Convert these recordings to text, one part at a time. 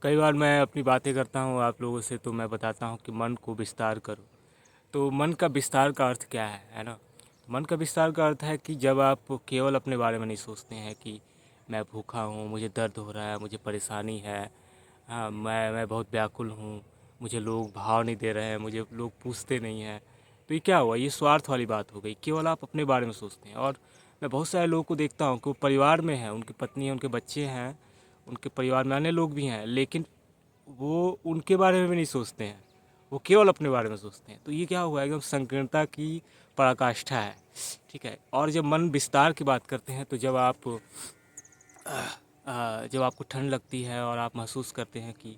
कई बार मैं अपनी बातें करता हूँ आप लोगों से, तो मैं बताता हूँ कि मन को विस्तार करो। तो मन का विस्तार का अर्थ क्या है ना? मन का विस्तार का अर्थ है कि जब आप केवल अपने बारे में नहीं सोचते हैं कि मैं भूखा हूँ, मुझे दर्द हो रहा है, मुझे परेशानी है, हाँ मैं बहुत व्याकुल हूँ, मुझे लोग भाव नहीं दे रहे हैं, मुझे लोग पूछते नहीं हैं। तो ये क्या हुआ? ये स्वार्थ वाली बात हो गई। केवल आप अपने बारे में सोचते हैं। और मैं बहुत सारे लोगों को देखता हूँ कि वो परिवार में हैं, उनकी पत्नी है, उनके बच्चे हैं, उनके परिवार में अन्य लोग भी हैं, लेकिन वो उनके बारे में भी नहीं सोचते हैं। वो केवल अपने बारे में सोचते हैं। तो ये क्या हुआ? एकदम संकीर्णता की पराकाष्ठा है। ठीक है। और जब मन विस्तार की बात करते हैं, तो जब आपको ठंड लगती है और आप महसूस करते हैं कि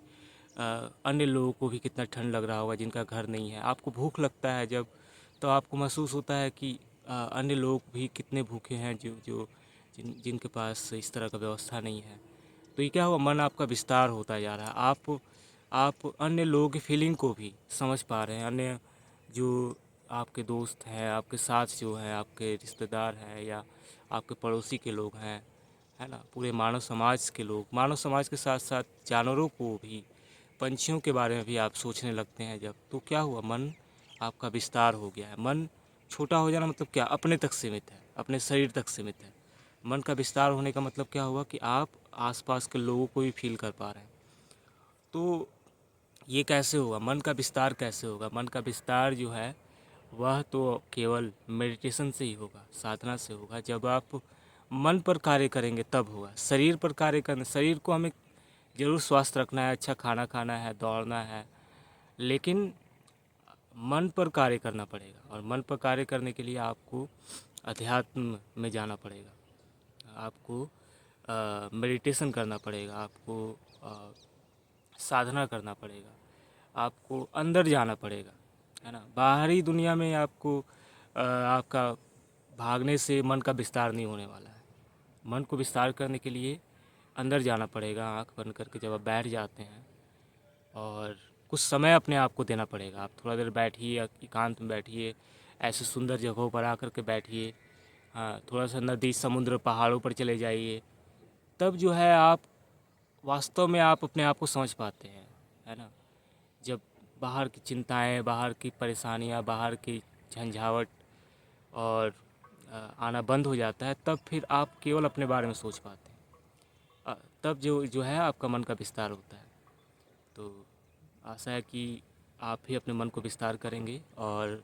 अन्य लोगों को भी कितना ठंड लग रहा होगा जिनका घर नहीं है। आपको भूख लगता है जब, तो आपको महसूस होता है कि अन्य लोग भी कितने भूखे हैं जो जो जिनके पास इस तरह का व्यवस्था नहीं है। तो ये क्या हुआ? मन आपका विस्तार होता जा रहा है। आप अन्य लोगों की फीलिंग को भी समझ पा रहे हैं। अन्य जो आपके दोस्त हैं, आपके साथ जो हैं, आपके रिश्तेदार हैं, या आपके पड़ोसी के लोग हैं, है ना, पूरे मानव समाज के लोग, मानव समाज के साथ साथ जानवरों को भी, पंछियों के बारे में भी आप सोचने लगते हैं जब। तो क्या हुआ? मन आपका विस्तार हो गया है। मन छोटा हो जाना मतलब क्या? अपने तक सीमित है, अपने शरीर तक सीमित है। मन का विस्तार होने का मतलब क्या हुआ? कि आप आसपास के लोगों को भी फील कर पा रहे हैं। तो ये कैसे होगा? मन का विस्तार कैसे होगा? मन का विस्तार जो है वह तो केवल मेडिटेशन से ही होगा, साधना से होगा। जब आप मन पर कार्य करेंगे तब होगा। शरीर पर कार्य करना, शरीर को हमें ज़रूर स्वस्थ रखना है, अच्छा खाना खाना है, दौड़ना है, लेकिन मन पर कार्य करना पड़ेगा। और मन पर कार्य करने के लिए आपको अध्यात्म में जाना पड़ेगा, आपको मेडिटेशन करना पड़ेगा, आपको अ, साधना करना पड़ेगा, आपको अंदर जाना पड़ेगा, है ना। बाहरी दुनिया में आपको आपका भागने से मन का विस्तार नहीं होने वाला है। मन को विस्तार करने के लिए अंदर जाना पड़ेगा। आंख बंद करके जब आप बैठ जाते हैं, और कुछ समय अपने आप को देना पड़ेगा। आप थोड़ा देर बैठिए, एकांत में बैठिए, ऐसे सुंदर जगहों पर आकर के बैठिए। हाँ, थोड़ा सा नदी, समुद्र, पहाड़ों पर चले जाइए। तब जो है आप वास्तव में आप अपने आप को समझ पाते हैं, है ना। जब बाहर की चिंताएं, बाहर की परेशानियां, बाहर की झंझावट और आना बंद हो जाता है, तब फिर आप केवल अपने बारे में सोच पाते हैं। तब जो जो है आपका मन का विस्तार होता है। तो आशा है कि आप भी अपने मन को विस्तार करेंगे, और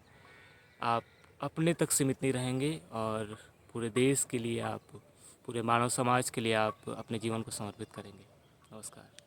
आप अपने तक सीमित नहीं रहेंगे, और पूरे देश के लिए आप, पूरे मानव समाज के लिए आप अपने जीवन को समर्पित करेंगे। नमस्कार।